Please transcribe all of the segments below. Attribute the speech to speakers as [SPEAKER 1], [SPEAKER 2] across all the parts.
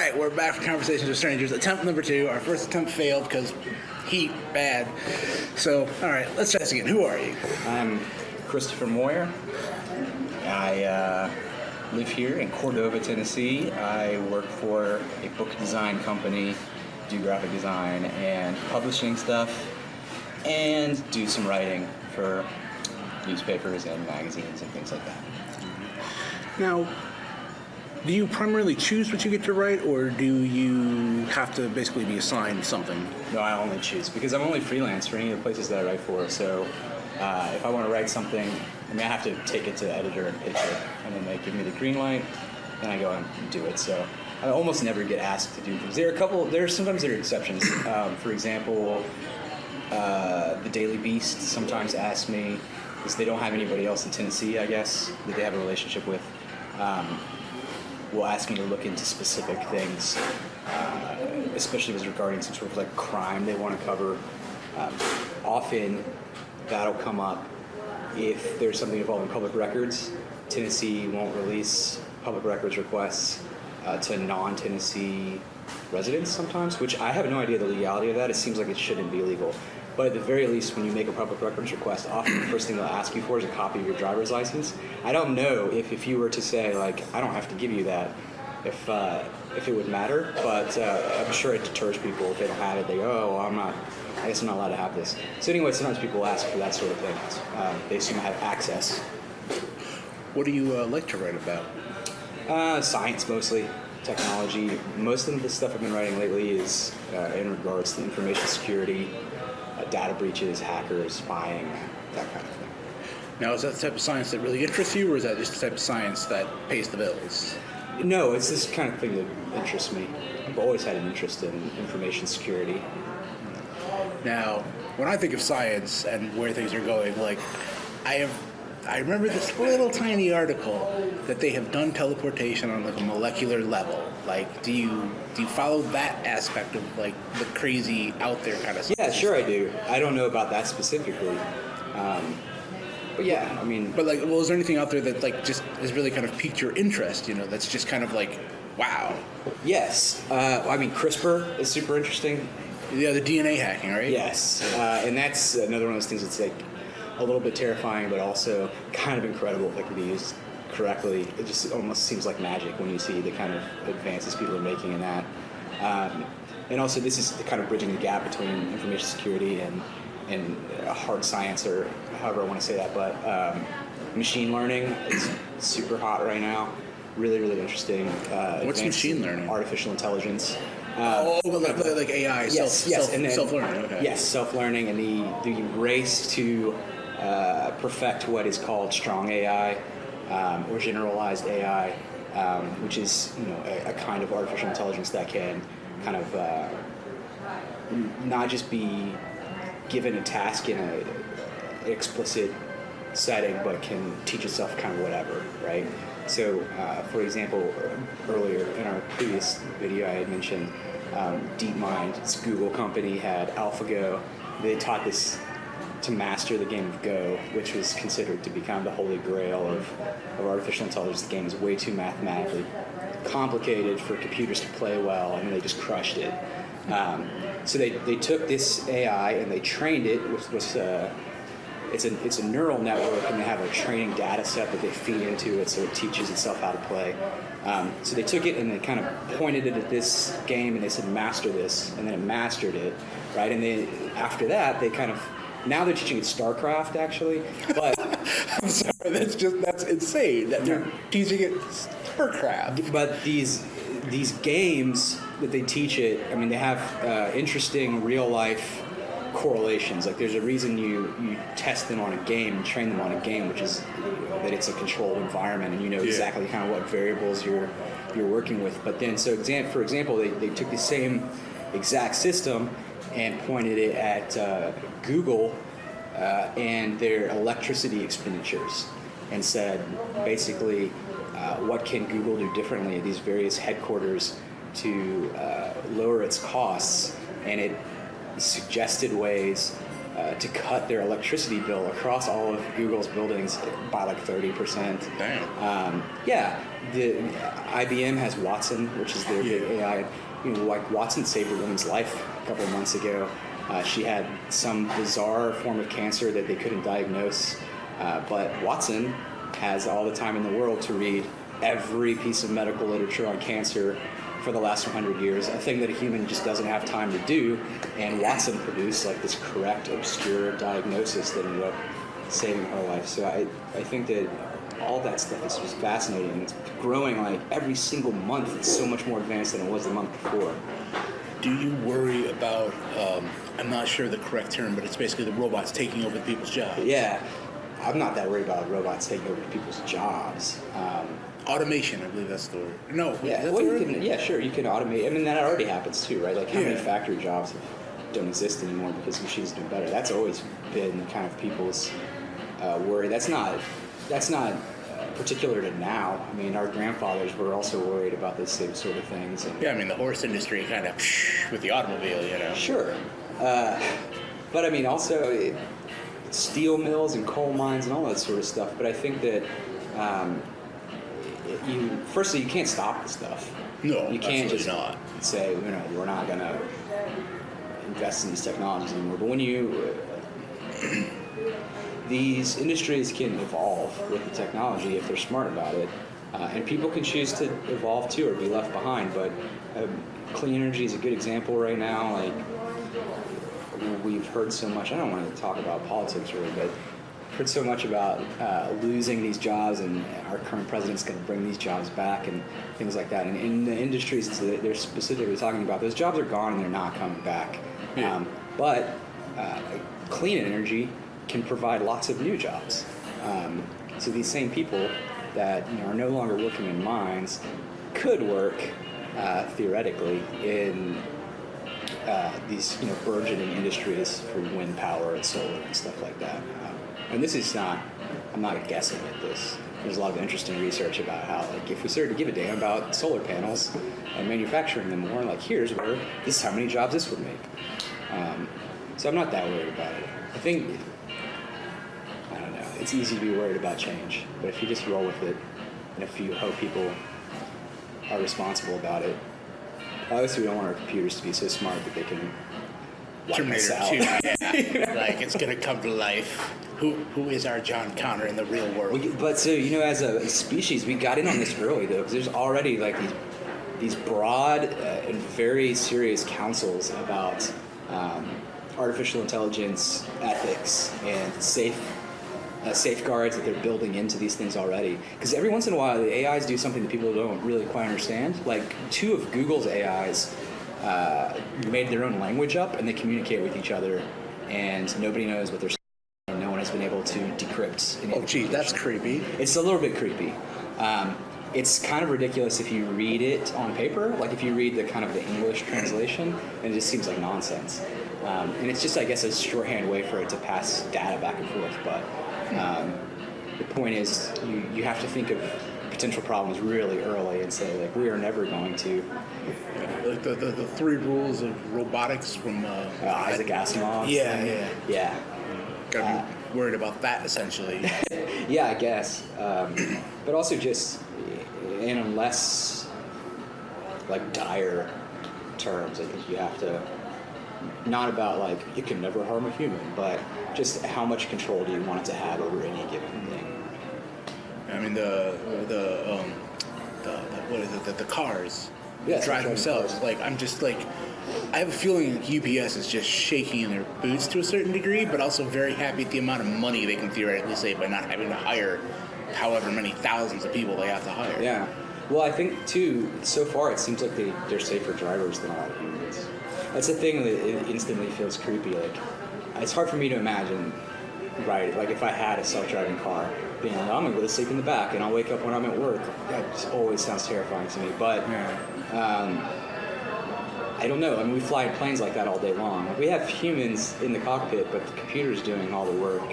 [SPEAKER 1] right, we're back for Conversations with Strangers. Attempt number 2. Our first attempt failed because heat, bad. So, all right, let's try this again. Who are you?
[SPEAKER 2] I'm Chris Moyer. I live here in Cordova, Tennessee. I work for a book design company, do graphic design and publishing stuff, and do some writing for newspapers and magazines and things like that.
[SPEAKER 1] Now, do you primarily choose what you get to write, or do you have to basically be assigned something?
[SPEAKER 2] No, I only choose because I'm only freelance for any of the places that I write for. So if I want to write something, I have to take it to the editor and pitch it, and then they give me the green light, and I go and do it. So I almost never get asked to do things. Sometimes there are exceptions. For example, the Daily Beast sometimes asks me, because they don't have anybody else in Tennessee, I guess, that they have a relationship with. Will ask me to look into specific things, especially if it's regarding some sort of like crime they want to cover. Often that'll come up if there's something involving public records. Tennessee won't release public records requests to non-Tennessee residents sometimes, which I have no idea the legality of that. It seems like it shouldn't be legal. But at the very least, when you make a public records request, often the first thing they'll ask you for is a copy of your driver's license. I don't know if you were to say, like, I don't have to give you that, if it would matter, but I'm sure it deters people if they don't have it. They go, oh, well, I guess I'm not allowed to have this. So anyway, sometimes people ask for that sort of thing. They assume I have access.
[SPEAKER 1] What do you like to write about?
[SPEAKER 2] Science, mostly. Technology. Most of the stuff I've been writing lately is in regards to information security, data breaches, hackers, spying, that kind of thing.
[SPEAKER 1] Now, is that the type of science that really interests you, or is that just the type of science that pays the bills?
[SPEAKER 2] No, it's this kind of thing that interests me. I've always had an interest in information security.
[SPEAKER 1] Now, when I think of science and where things are going, like, I remember this little tiny article that they have done teleportation on like a molecular level. Like, do you follow that aspect of like the crazy out there kind of stuff?
[SPEAKER 2] Yeah, sure I do. I don't know about that specifically. But yeah,
[SPEAKER 1] But like, well, is there anything out there that like just has really kind of piqued your interest? That's just kind of like, wow.
[SPEAKER 2] Yes. CRISPR is super interesting.
[SPEAKER 1] Yeah, the DNA hacking, right?
[SPEAKER 2] Yes. And that's another one of those things that's like a little bit terrifying, but also kind of incredible if it can be used correctly. It just almost seems like magic when you see the kind of advances people are making in that. And also, this is kind of bridging the gap between information security and hard science, or however I want to say that. But machine learning is super hot right now. Really, really interesting.
[SPEAKER 1] What's machine learning?
[SPEAKER 2] Artificial intelligence.
[SPEAKER 1] Like AI, self-learning. Okay.
[SPEAKER 2] Yes, self-learning, and the race to perfect what is called strong AI or generalized AI, which is a kind of artificial intelligence that can kind of not just be given a task in an explicit setting, but can teach itself kind of whatever, right? So, for example, earlier in our previous video, I had mentioned DeepMind. This Google company had AlphaGo. They taught this to master the game of Go, which was considered to be kind of the holy grail of artificial intelligence. The game is way too mathematically complicated for computers to play well, and they just crushed it. So they took this AI and they trained it with it's a neural network, and they have a training data set that they feed into it so it teaches itself how to play. So they took it and they kind of pointed it at this game and they said, master this, and then it mastered it, right? And then after that, they kind of, now they're teaching it StarCraft, actually, but...
[SPEAKER 1] I'm sorry, that's insane that they're teaching it StarCraft.
[SPEAKER 2] But these games that they teach it, they have interesting real-life correlations. Like, there's a reason you test them on a game and train them on a game, which is that it's a controlled environment and exactly kind of what variables you're working with. But then, for example, they took the same exact system and pointed it at Google and their electricity expenditures, and said, basically, what can Google do differently at these various headquarters to lower its costs? And it suggested ways to cut their electricity bill across all of Google's buildings by like 30%.
[SPEAKER 1] Damn.
[SPEAKER 2] Yeah, the IBM has Watson, which is their big AI. Like Watson saved a woman's life a couple of months ago. She had some bizarre form of cancer that they couldn't diagnose, but Watson has all the time in the world to read every piece of medical literature on cancer for the last 100 years, a thing that a human just doesn't have time to do, and Watson produced like this correct, obscure diagnosis that ended up saving her life. So I think that all that stuff is just fascinating. It's growing like every single month. It's so much more advanced than it was the month before.
[SPEAKER 1] Do you worry about, I'm not sure the correct term, but it's basically the robots taking over people's jobs?
[SPEAKER 2] Yeah, I'm not that worried about robots taking over people's jobs.
[SPEAKER 1] Automation, I believe that's the word. No,
[SPEAKER 2] Yeah,
[SPEAKER 1] that's
[SPEAKER 2] well,
[SPEAKER 1] the word?
[SPEAKER 2] sure, you can automate. I mean, that already happens too, right? Like how many
[SPEAKER 1] Yeah.
[SPEAKER 2] factory jobs don't exist anymore because machines do better. That's always been kind of people's worry. That's not particular to now. I mean, our grandfathers were also worried about the same sort of things. And
[SPEAKER 1] Yeah, I mean, the horse industry kind of with the automobile, you know.
[SPEAKER 2] sure, but I mean, also steel mills and coal mines and all that sort of stuff. But I think that firstly, you can't stop the stuff.
[SPEAKER 1] No,
[SPEAKER 2] you can't
[SPEAKER 1] absolutely
[SPEAKER 2] just
[SPEAKER 1] not.
[SPEAKER 2] say, we're not going to invest in these technologies anymore. But when these industries can evolve with the technology if they're smart about it, and people can choose to evolve too or be left behind. But clean energy is a good example right now. Like we've heard so much. I don't want to talk about politics really, but heard so much about losing these jobs, and our current president's going to bring these jobs back and things like that. And in the industries that they're specifically talking about, those jobs are gone and they're not coming back.
[SPEAKER 1] Yeah.
[SPEAKER 2] But clean energy can provide lots of new jobs. So these same people that are no longer working in mines could work theoretically in these burgeoning industries for wind power and solar and stuff like that. And this is not, I'm not guessing at this. There's a lot of interesting research about how, like, if we started to give a damn about solar panels and manufacturing them more, like, this is how many jobs this would make. So I'm not that worried about it. I think, I don't know, it's easy to be worried about change, but if you just roll with it, and if you hope people are responsible about it, obviously we don't want our computers to be so smart that they can wipe us
[SPEAKER 1] Terminator
[SPEAKER 2] out.
[SPEAKER 1] 2, yeah. Like, it's going to come to life. Who is our John Connor in the real world?
[SPEAKER 2] But so, as a species, we got in on this early, though, because there's already, like, these broad and very serious councils about artificial intelligence, ethics, and safeguards that they're building into these things already. Because every once in a while, the AIs do something that people don't really quite understand. Like, 2 of Google's AIs made their own language up, and they communicate with each other, and nobody knows what they're saying. No one has been able to decrypt any of the
[SPEAKER 1] Gee, that's creepy.
[SPEAKER 2] It's a little bit creepy. It's kind of ridiculous if you read it on paper, like if you read the kind of the English translation, and it just seems like nonsense. And it's just, I guess, a shorthand way for it to pass data back and forth. But the point is, you have to think of potential problems really early and say, like, we are never going to.
[SPEAKER 1] Like the 3 rules of robotics from
[SPEAKER 2] Isaac Asimov.
[SPEAKER 1] Yeah. Gotta be worried about that, essentially.
[SPEAKER 2] Yeah, I guess. But also just in less, like, dire terms, I think you have to, not about, like, it can never harm a human, but just how much control do you want it to have over any given thing.
[SPEAKER 1] I mean, what is it? The cars
[SPEAKER 2] Yeah,
[SPEAKER 1] drive themselves.
[SPEAKER 2] cars.
[SPEAKER 1] Like, I'm just like, I have a feeling UPS is just shaking in their boots to a certain degree, but also very happy at the amount of money they can theoretically save by not having to hire however many thousands of people they have to hire.
[SPEAKER 2] Yeah. Well, I think, too, so far it seems like they're safer drivers than a lot of humans. That's the thing that it instantly feels creepy. Like, it's hard for me to imagine, right, like if I had a self-driving car, being like, I'm going to go to sleep in the back and I'll wake up when I'm at work. That just always sounds terrifying to me. But I don't know. I mean, we fly in planes like that all day long. Like, we have humans in the cockpit, but the computer's doing all the work.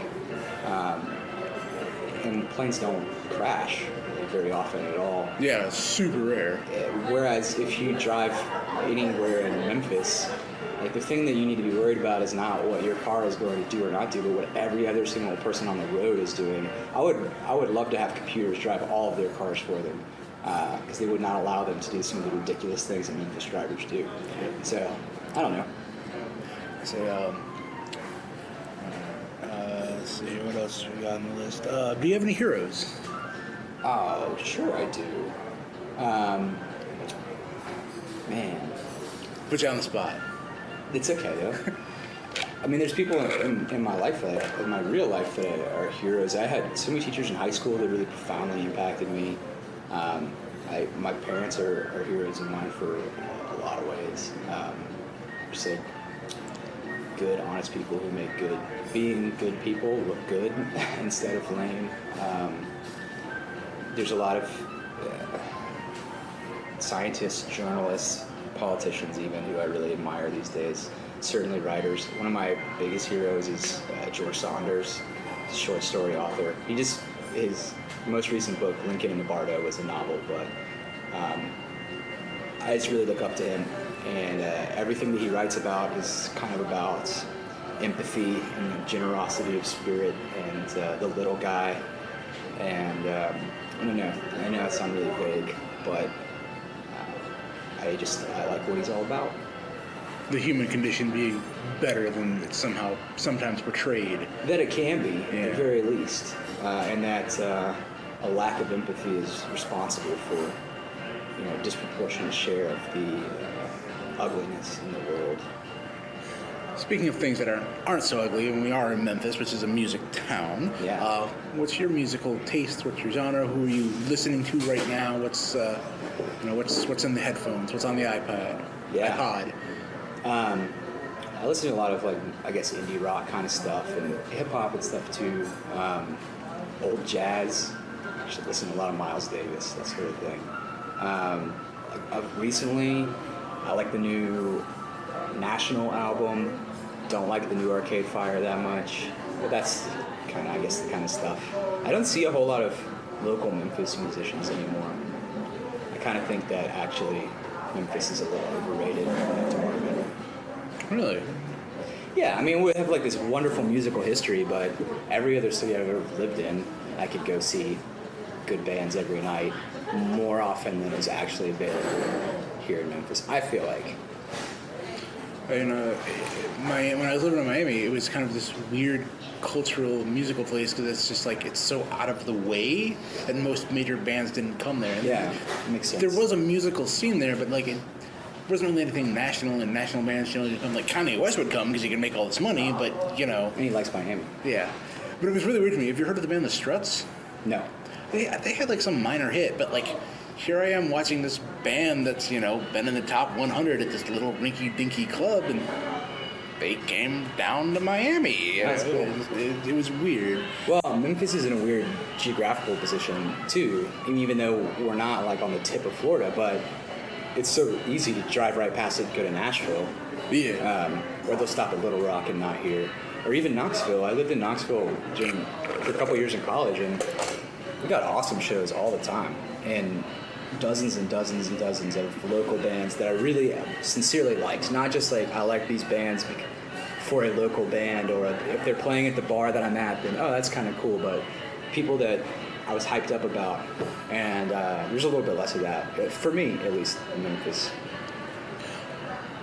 [SPEAKER 2] And planes don't crash very often at all.
[SPEAKER 1] Yeah, it's super rare.
[SPEAKER 2] Whereas if you drive anywhere in Memphis, Like, the thing that you need to be worried about is not what your car is going to do or not do, but what every other single person on the road is doing. I would love to have computers drive all of their cars for them, because they would not allow them to do some of the ridiculous things that Memphis drivers do. So, I don't know.
[SPEAKER 1] So, let's see, what else we got on the list? Do you have any heroes?
[SPEAKER 2] Oh, sure I do. Man.
[SPEAKER 1] Put you on the spot.
[SPEAKER 2] It's okay, though. I mean, there's people in my life, in my real life, that are heroes. I had so many teachers in high school that really profoundly impacted me. My parents are heroes of mine for a lot of ways. Just like good, honest people who make being good people look good instead of lame. There's a lot of scientists, journalists, politicians even, who I really admire these days. Certainly writers. One of my biggest heroes is George Saunders, short story author. His most recent book, Lincoln and the Bardo, was a novel, but I just really look up to him, and everything that he writes about is kind of about empathy and generosity of spirit and the little guy. And I don't know. I know that sounds really vague, but I like what he's all about.
[SPEAKER 1] The human condition being better than it's sometimes portrayed.
[SPEAKER 2] That it can be,
[SPEAKER 1] Yeah.
[SPEAKER 2] at the very least, and that a lack of empathy is responsible for, a disproportionate share of the ugliness in the world.
[SPEAKER 1] Speaking of things that aren't so ugly, and we are in Memphis, which is a music town.
[SPEAKER 2] Yeah.
[SPEAKER 1] What's your musical taste? What's your genre? Who are you listening to right now? What's in the headphones? What's on the iPod?
[SPEAKER 2] Yeah.
[SPEAKER 1] iPod.
[SPEAKER 2] I listen to a lot of, indie rock kind of stuff, and hip hop and stuff too. Old jazz. I should listen to a lot of Miles Davis, that sort of thing. Recently, I like the new National album. Don't like the new Arcade Fire that much, but that's kind of, I guess, the kind of stuff. I don't see a whole lot of local Memphis musicians anymore. I kind of think that actually Memphis is a little overrated in that department.
[SPEAKER 1] Really?
[SPEAKER 2] Yeah, I mean, we have this wonderful musical history, but every other city I've ever lived in, I could go see good bands every night more often than is actually available here in Memphis, I feel like.
[SPEAKER 1] When I was living in Miami, it was kind of this weird cultural musical place because it's just it's so out of the way that most major bands didn't come there. And
[SPEAKER 2] Yeah, it makes sense.
[SPEAKER 1] there was a musical scene there, but it wasn't really anything national, and national bands generally come. Kanye West would come because he could make all this money, but
[SPEAKER 2] And he likes Miami.
[SPEAKER 1] yeah. But it was really weird to me. Have you heard of the band The Struts?
[SPEAKER 2] No.
[SPEAKER 1] They had some minor hit, but here I am watching this band that's been in the top 100 at this little rinky-dinky club, and they came down to Miami.
[SPEAKER 2] That's cool.
[SPEAKER 1] It was weird.
[SPEAKER 2] Well, Memphis is in a weird geographical position too, even though we're not on the tip of Florida, but it's so easy to drive right past it and go to Nashville.
[SPEAKER 1] Yeah.
[SPEAKER 2] Or they'll stop at Little Rock and not here. Or even Knoxville. I lived in Knoxville for a couple years in college, and we got awesome shows all the time. And dozens and dozens and dozens of local bands that I really sincerely liked. Not just I like these bands for a local band, or if they're playing at the bar that I'm at, then that's kind of cool. But people that I was hyped up about, and there's a little bit less of that, for me at least, in Memphis.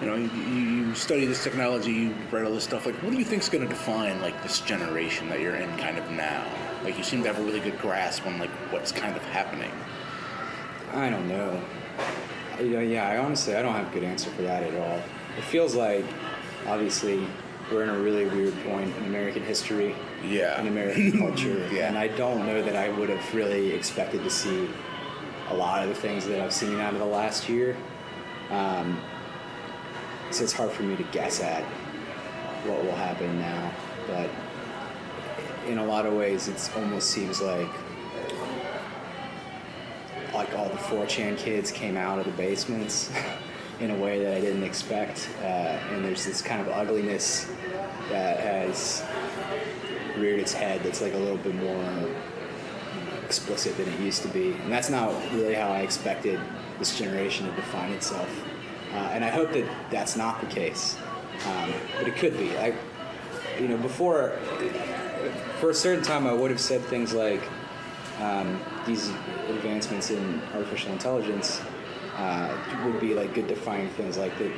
[SPEAKER 1] You study this technology, you write all this stuff. What do you think is going to define this generation that you're in kind of now? You seem to have a really good grasp on what's kind of happening.
[SPEAKER 2] I don't know. I honestly, I don't have a good answer for that at all. It feels obviously, we're in a really weird point in American history,
[SPEAKER 1] Yeah.
[SPEAKER 2] in American culture,
[SPEAKER 1] Yeah.
[SPEAKER 2] and I don't know that I would have really expected to see a lot of the things that I've seen out of the last year. So it's hard for me to guess at what will happen now, but in a lot of ways, it almost seems like all the 4chan kids came out of the basements in a way that I didn't expect, and there's this kind of ugliness that has reared its head that's a little bit more explicit than it used to be, and that's not really how I expected this generation to define itself, and I hope that that's not the case. But it could be. Before, for a certain time, I would have said things like these advancements in artificial intelligence would be like good defining things like that.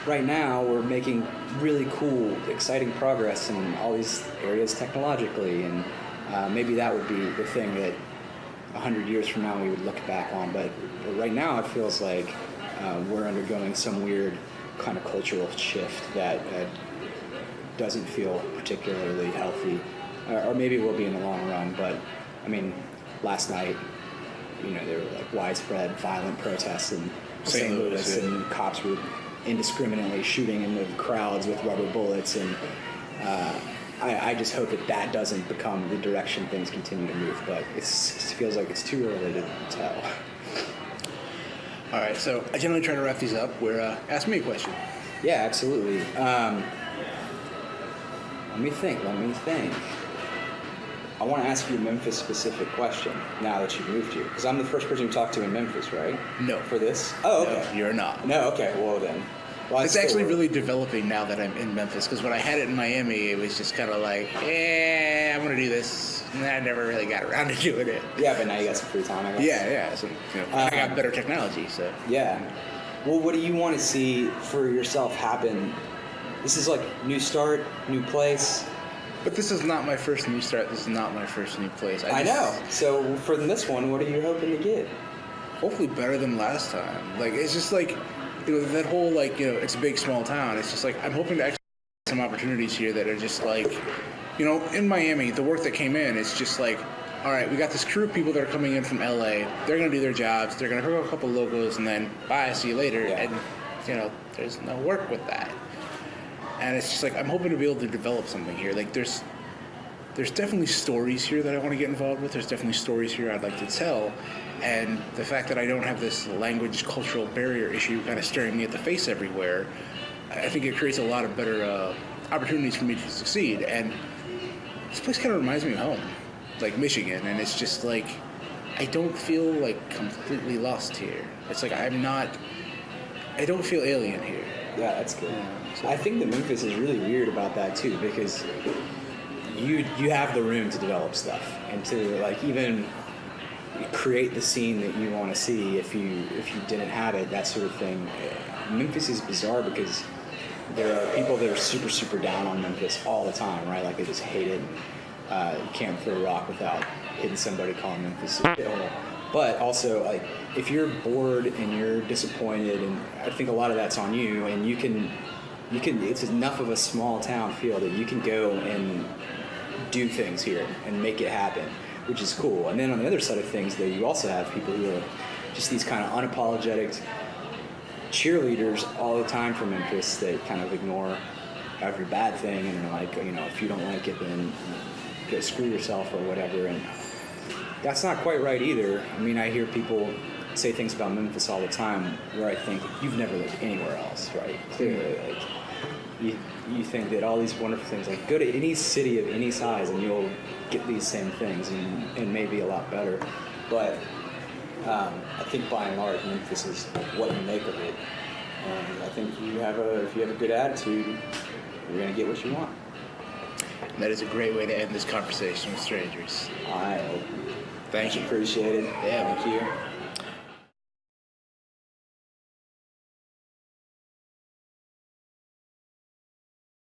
[SPEAKER 2] Right now, we're making really cool, exciting progress in all these areas technologically, and maybe that would be the thing that 100 years from now we would look back on. But right now, it feels like we're undergoing some weird kind of cultural shift that doesn't feel particularly healthy, or maybe it will be in the long run. But I mean, last night, there were like widespread violent protests in St. Louis, and cops were indiscriminately shooting into crowds with rubber bullets, and I just hope that doesn't become the direction things continue to move, but it feels like it's too early to tell.
[SPEAKER 1] All right, so I generally try to wrap these up where ask me a question.
[SPEAKER 2] Yeah, absolutely. Let me think. I want to ask you a Memphis-specific question now that you've moved here, because I'm the first person you talked to in Memphis, right?
[SPEAKER 1] No.
[SPEAKER 2] For this? Oh, okay.
[SPEAKER 1] No, you're not.
[SPEAKER 2] No, okay. Well, then. Well,
[SPEAKER 1] it's actually really developing now that I'm in Memphis, because when I had it in Miami, it was just kind of like, I'm going to do this. And I never really got around to doing it.
[SPEAKER 2] Yeah, but now you got some free time, I guess.
[SPEAKER 1] Yeah. So, I got better technology, so.
[SPEAKER 2] Yeah. Well, what do you want to see for yourself happen? This is like new start, new place.
[SPEAKER 1] But this is not my first new start. This is not my first new place.
[SPEAKER 2] I know. So for this one, what are you hoping to get?
[SPEAKER 1] Hopefully better than last time. Like, it's just like, that whole, like, it's a big, small town. It's just like, I'm hoping to actually get some opportunities here that are just like, in Miami, the work that came in, it's just like, all right, we got this crew of people that are coming in from LA. They're going to do their jobs. They're going to hook up a couple logos, and then bye, see you later.
[SPEAKER 2] Yeah.
[SPEAKER 1] And, there's no work with that. And it's just like, I'm hoping to be able to develop something here. Like, there's definitely stories here that I want to get involved with. There's definitely stories here I'd like to tell. And the fact that I don't have this language cultural barrier issue kind of staring me at the face everywhere, I think it creates a lot of better opportunities for me to succeed. And this place kind of reminds me of home, like Michigan. And it's just like, I don't feel like completely lost here. It's like I don't feel alien here.
[SPEAKER 2] Yeah, that's good. So I think that Memphis is really weird about that too, because you have the room to develop stuff and to like even create the scene that you want to see if you didn't have it, that sort of thing. Memphis is bizarre because there are people that are super, super down on Memphis all the time, right? Like they just hate it. You can't throw a rock without hitting somebody calling Memphis a shithole. But also, like, if you're bored and you're disappointed, and I think a lot of that's on you, and you can, it's enough of a small town feel that you can go and do things here and make it happen, which is cool. And then on the other side of things, though, you also have people who are just these kind of unapologetic cheerleaders all the time for Memphis that kind of ignore every bad thing and are like, if you don't like it, then go screw yourself or whatever. And that's not quite right either. I mean, I hear people say things about Memphis all the time where I think you've never lived anywhere else, right? Clearly, like you think that all these wonderful things, like go to any city of any size and you'll get these same things and maybe a lot better. But I think by and large, Memphis is what you make of it. And I think if you have a good attitude, you're gonna get what you want.
[SPEAKER 1] That is a great way to end this conversation with strangers.
[SPEAKER 2] I hope.
[SPEAKER 1] Thank you.
[SPEAKER 2] Appreciate it.
[SPEAKER 1] Yeah,
[SPEAKER 2] thank you.